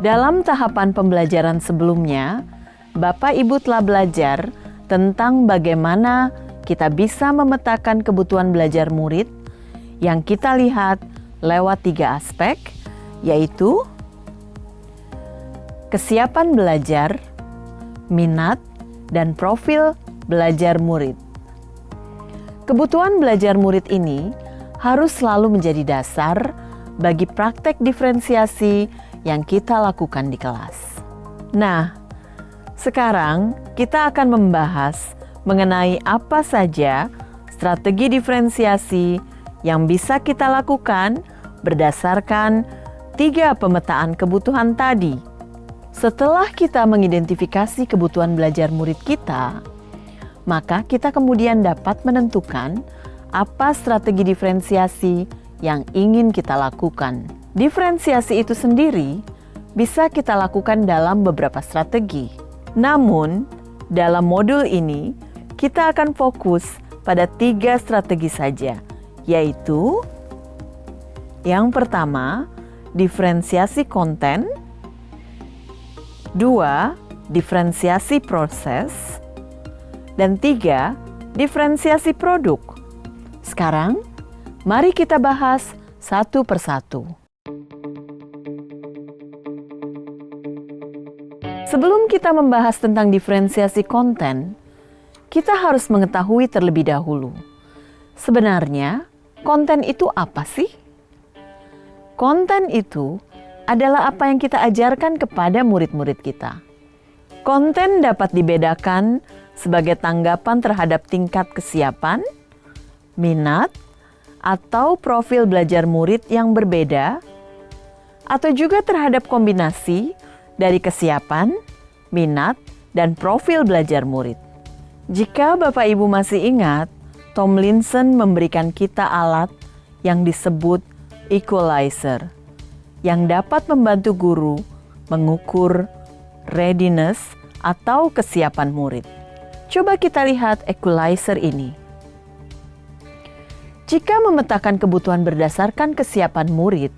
Dalam tahapan pembelajaran sebelumnya, Bapak Ibu telah belajar tentang bagaimana kita bisa memetakan kebutuhan belajar murid yang kita lihat lewat 3 aspek, yaitu kesiapan belajar, minat, dan profil belajar murid. Kebutuhan belajar murid ini harus selalu menjadi dasar bagi praktek diferensiasi yang kita lakukan di kelas. Nah, sekarang kita akan membahas mengenai apa saja strategi diferensiasi yang bisa kita lakukan berdasarkan 3 pemetaan kebutuhan tadi. Setelah kita mengidentifikasi kebutuhan belajar murid kita, maka kita kemudian dapat menentukan apa strategi diferensiasi yang ingin kita lakukan. Diferensiasi itu sendiri bisa kita lakukan dalam beberapa strategi. Namun, dalam modul ini kita akan fokus pada 3 strategi saja, yaitu yang pertama, diferensiasi konten, 2, diferensiasi proses, dan 3, diferensiasi produk. Sekarang, mari kita bahas satu persatu. Sebelum kita membahas tentang diferensiasi konten, kita harus mengetahui terlebih dahulu. Sebenarnya, konten itu apa sih? Konten itu adalah apa yang kita ajarkan kepada murid-murid kita. Konten dapat dibedakan sebagai tanggapan terhadap tingkat kesiapan, minat, atau profil belajar murid yang berbeda, atau juga terhadap kombinasi dari kesiapan, minat, dan profil belajar murid. Jika Bapak Ibu masih ingat, Tomlinson memberikan kita alat yang disebut equalizer, yang dapat membantu guru mengukur readiness atau kesiapan murid. Coba kita lihat equalizer ini. Jika memetakan kebutuhan berdasarkan kesiapan murid,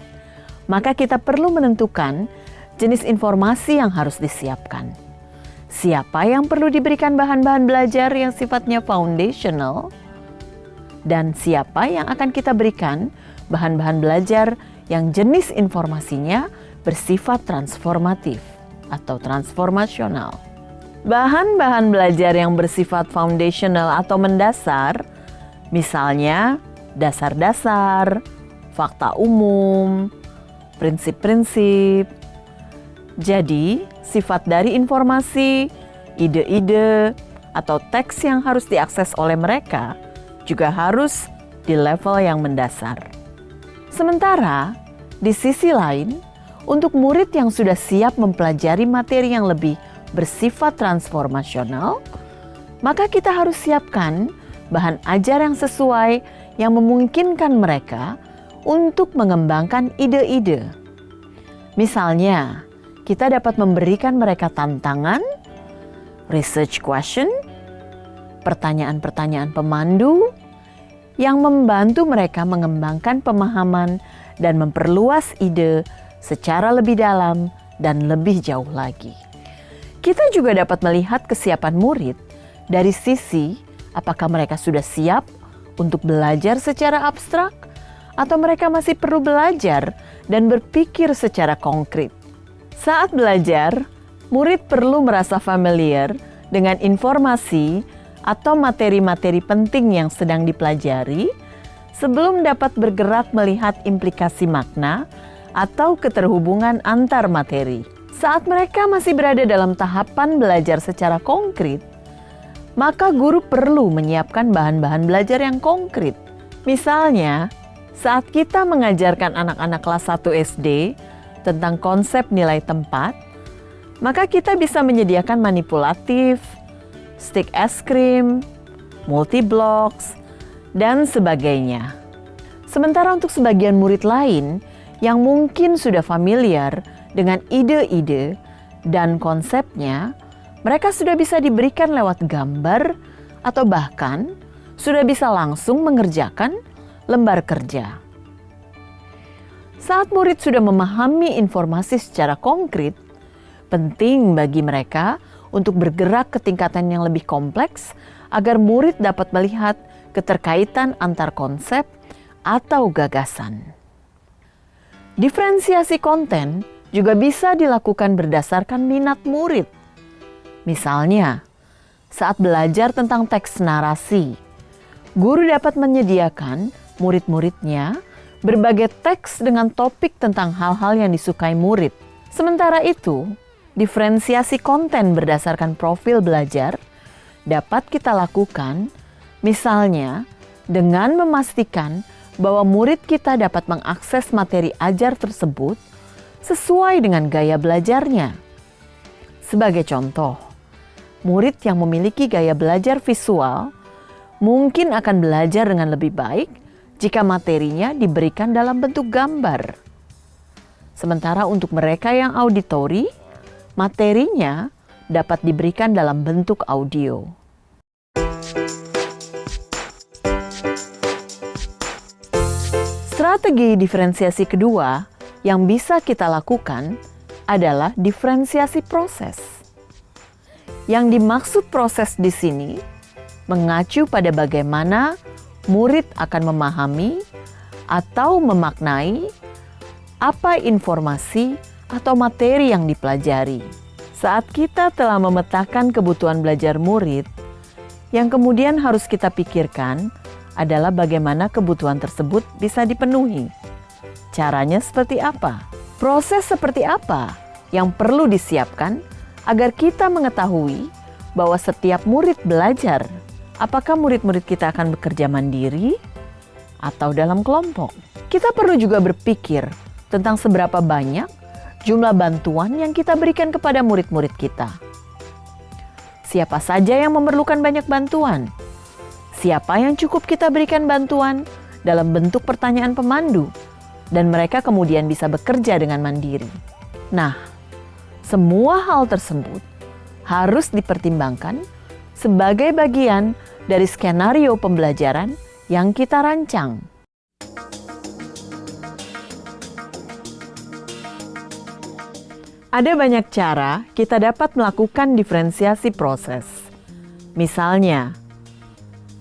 maka kita perlu menentukan jenis informasi yang harus disiapkan. Siapa yang perlu diberikan bahan-bahan belajar yang sifatnya foundational, dan siapa yang akan kita berikan bahan-bahan belajar yang jenis informasinya bersifat transformatif atau transformasional. Bahan-bahan belajar yang bersifat foundational atau mendasar, misalnya dasar-dasar, fakta umum, prinsip-prinsip. Jadi, sifat dari informasi, ide-ide, atau teks yang harus diakses oleh mereka juga harus di level yang mendasar. Sementara, di sisi lain, untuk murid yang sudah siap mempelajari materi yang lebih bersifat transformasional, maka kita harus siapkan bahan ajar yang sesuai yang memungkinkan mereka untuk mengembangkan ide-ide. Misalnya, kita dapat memberikan mereka tantangan, research question, pertanyaan-pertanyaan pemandu yang membantu mereka mengembangkan pemahaman dan memperluas ide secara lebih dalam dan lebih jauh lagi. Kita juga dapat melihat kesiapan murid dari sisi apakah mereka sudah siap untuk belajar secara abstrak atau mereka masih perlu belajar dan berpikir secara konkret. Saat belajar, murid perlu merasa familiar dengan informasi atau materi-materi penting yang sedang dipelajari sebelum dapat bergerak melihat implikasi makna atau keterhubungan antar materi. Saat mereka masih berada dalam tahapan belajar secara konkret, maka guru perlu menyiapkan bahan-bahan belajar yang konkret. Misalnya, saat kita mengajarkan anak-anak kelas 1 SD tentang konsep nilai tempat, maka kita bisa menyediakan manipulatif, stick es krim, multi-blocks, dan sebagainya. Sementara untuk sebagian murid lain yang mungkin sudah familiar dengan ide-ide dan konsepnya, mereka sudah bisa diberikan lewat gambar atau bahkan sudah bisa langsung mengerjakan lembar kerja. Saat murid sudah memahami informasi secara konkret, penting bagi mereka untuk bergerak ke tingkatan yang lebih kompleks agar murid dapat melihat keterkaitan antar konsep atau gagasan. Diferensiasi konten juga bisa dilakukan berdasarkan minat murid. Misalnya, saat belajar tentang teks narasi, guru dapat menyediakan murid-muridnya berbagai teks dengan topik tentang hal-hal yang disukai murid. Sementara itu, diferensiasi konten berdasarkan profil belajar dapat kita lakukan, misalnya dengan memastikan bahwa murid kita dapat mengakses materi ajar tersebut sesuai dengan gaya belajarnya. Sebagai contoh, murid yang memiliki gaya belajar visual mungkin akan belajar dengan lebih baik jika materinya diberikan dalam bentuk gambar. Sementara untuk mereka yang auditori, materinya dapat diberikan dalam bentuk audio. Strategi diferensiasi kedua yang bisa kita lakukan adalah diferensiasi proses. Yang dimaksud proses di sini mengacu pada bagaimana murid akan memahami atau memaknai apa informasi atau materi yang dipelajari. Saat kita telah memetakan kebutuhan belajar murid, yang kemudian harus kita pikirkan adalah bagaimana kebutuhan tersebut bisa dipenuhi. Caranya seperti apa? Proses seperti apa yang perlu disiapkan agar kita mengetahui bahwa setiap murid belajar, apakah murid-murid kita akan bekerja mandiri atau dalam kelompok? Kita perlu juga berpikir tentang seberapa banyak jumlah bantuan yang kita berikan kepada murid-murid kita. Siapa saja yang memerlukan banyak bantuan? Siapa yang cukup kita berikan bantuan dalam bentuk pertanyaan pemandu, dan mereka kemudian bisa bekerja dengan mandiri. Nah, semua hal tersebut harus dipertimbangkan sebagai bagian dari skenario pembelajaran yang kita rancang. Ada banyak cara kita dapat melakukan diferensiasi proses. Misalnya,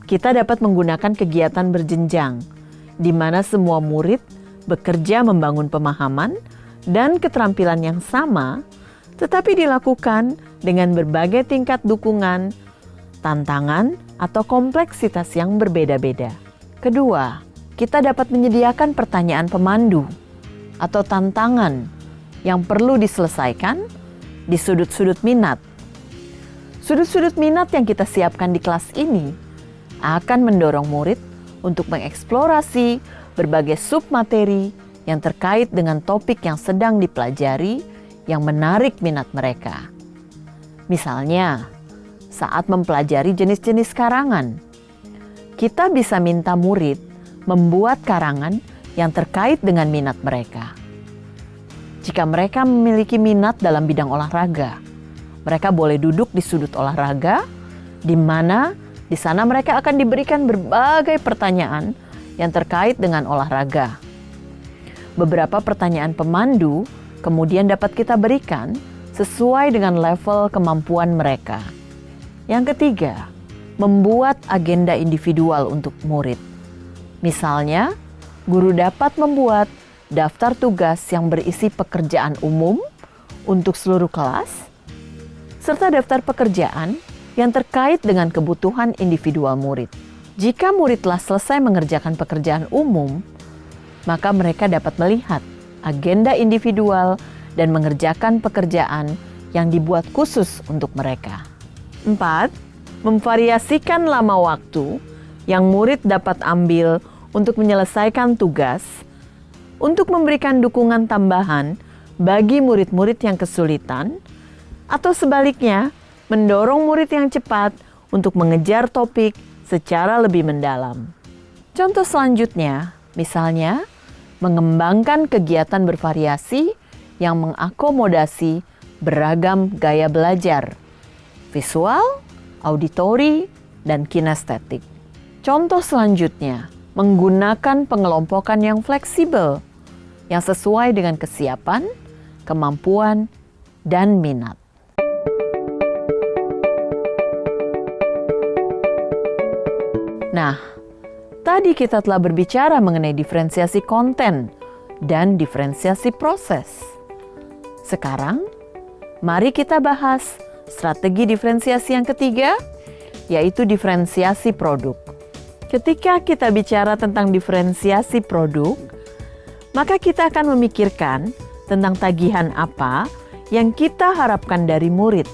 kita dapat menggunakan kegiatan berjenjang, di mana semua murid bekerja membangun pemahaman dan keterampilan yang sama, tetapi dilakukan dengan berbagai tingkat dukungan, tantangan, atau kompleksitas yang berbeda-beda. Kedua, kita dapat menyediakan pertanyaan pemandu atau tantangan yang perlu diselesaikan di sudut-sudut minat. Sudut-sudut minat yang kita siapkan di kelas ini akan mendorong murid untuk mengeksplorasi berbagai submateri yang terkait dengan topik yang sedang dipelajari yang menarik minat mereka. Misalnya, saat mempelajari jenis-jenis karangan, kita bisa minta murid membuat karangan yang terkait dengan minat mereka. Jika mereka memiliki minat dalam bidang olahraga, mereka boleh duduk di sudut olahraga, di mana di sana mereka akan diberikan berbagai pertanyaan yang terkait dengan olahraga. Beberapa pertanyaan pemandu kemudian dapat kita berikan sesuai dengan level kemampuan mereka. Yang ketiga, membuat agenda individual untuk murid. Misalnya, guru dapat membuat daftar tugas yang berisi pekerjaan umum untuk seluruh kelas, serta daftar pekerjaan yang terkait dengan kebutuhan individual murid. Jika murid telah selesai mengerjakan pekerjaan umum, maka mereka dapat melihat agenda individual dan mengerjakan pekerjaan yang dibuat khusus untuk mereka. 4. Memvariasikan lama waktu yang murid dapat ambil untuk menyelesaikan tugas, untuk memberikan dukungan tambahan bagi murid-murid yang kesulitan, atau sebaliknya, mendorong murid yang cepat untuk mengejar topik secara lebih mendalam. Contoh selanjutnya, misalnya, mengembangkan kegiatan bervariasi yang mengakomodasi beragam gaya belajar, visual, auditori, dan kinestetik. Contoh selanjutnya, menggunakan pengelompokan yang fleksibel, yang sesuai dengan kesiapan, kemampuan, dan minat. Nah, tadi kita telah berbicara mengenai diferensiasi konten dan diferensiasi proses. Sekarang, mari kita bahas strategi diferensiasi yang ketiga, yaitu diferensiasi produk. Ketika kita bicara tentang diferensiasi produk, maka kita akan memikirkan tentang tagihan apa yang kita harapkan dari murid.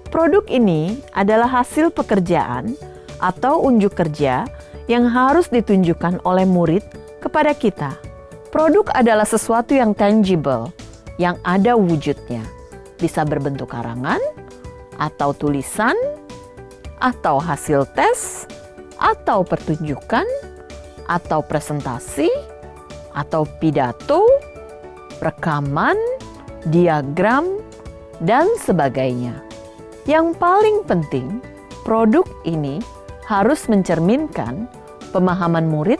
Produk ini adalah hasil pekerjaan atau unjuk kerja yang harus ditunjukkan oleh murid kepada kita. Produk adalah sesuatu yang tangible, yang ada wujudnya. Bisa berbentuk karangan, atau tulisan, atau hasil tes, atau pertunjukan, atau presentasi, atau pidato, rekaman, diagram, dan sebagainya. Yang paling penting, produk ini harus mencerminkan pemahaman murid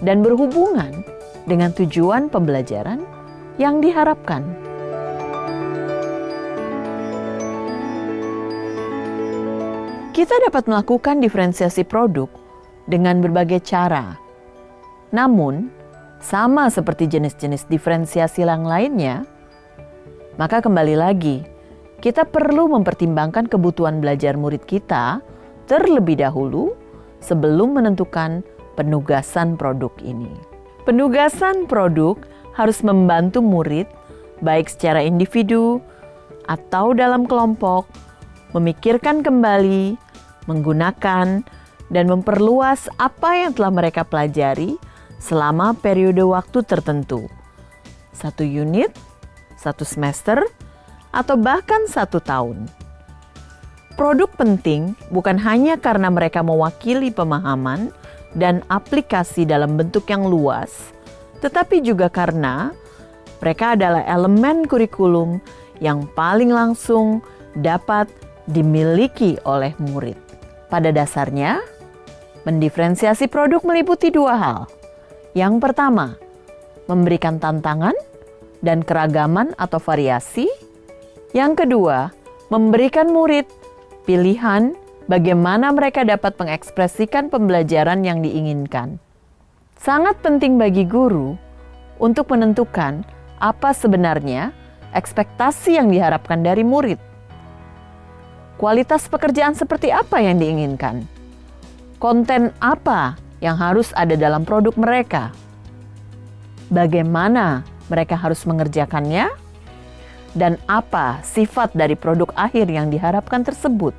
dan berhubungan dengan tujuan pembelajaran yang diharapkan. Kita dapat melakukan diferensiasi produk dengan berbagai cara. Namun, sama seperti jenis-jenis diferensiasi yang lainnya, maka kembali lagi, kita perlu mempertimbangkan kebutuhan belajar murid kita terlebih dahulu sebelum menentukan penugasan produk ini. Penugasan produk harus membantu murid, baik secara individu atau dalam kelompok, memikirkan kembali, menggunakan, dan memperluas apa yang telah mereka pelajari selama periode waktu tertentu. 1 unit, 1 semester, atau bahkan 1 tahun. Produk penting bukan hanya karena mereka mewakili pemahaman dan aplikasi dalam bentuk yang luas, tetapi juga karena mereka adalah elemen kurikulum yang paling langsung dapat dimiliki oleh murid. Pada dasarnya, mendiferensiasi produk meliputi 2 hal. Yang pertama, memberikan tantangan dan keragaman atau variasi. Yang kedua, memberikan murid pilihan bagaimana mereka dapat mengekspresikan pembelajaran yang diinginkan. Sangat penting bagi guru untuk menentukan apa sebenarnya ekspektasi yang diharapkan dari murid. Kualitas pekerjaan seperti apa yang diinginkan? Konten apa yang harus ada dalam produk mereka? Bagaimana mereka harus mengerjakannya? Dan apa sifat dari produk akhir yang diharapkan tersebut?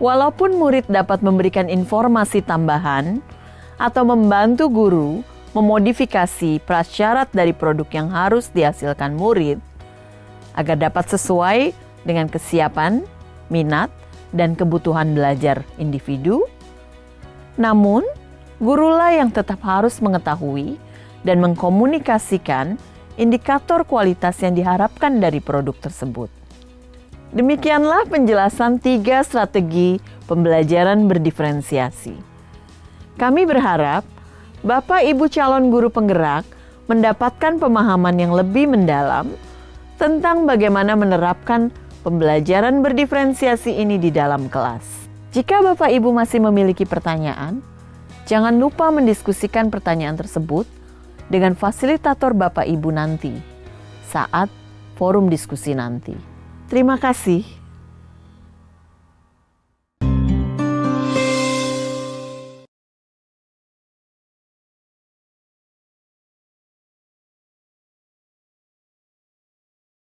Walaupun murid dapat memberikan informasi tambahan atau membantu guru memodifikasi prasyarat dari produk yang harus dihasilkan murid agar dapat sesuai dengan kesiapan, minat, dan kebutuhan belajar individu, namun gurulah yang tetap harus mengetahui dan mengkomunikasikan indikator kualitas yang diharapkan dari produk tersebut. Demikianlah penjelasan 3 strategi pembelajaran berdiferensiasi. Kami berharap Bapak Ibu calon guru penggerak mendapatkan pemahaman yang lebih mendalam tentang bagaimana menerapkan pembelajaran berdiferensiasi ini di dalam kelas. Jika Bapak Ibu masih memiliki pertanyaan, jangan lupa mendiskusikan pertanyaan tersebut dengan fasilitator Bapak Ibu nanti saat forum diskusi nanti. Terima kasih.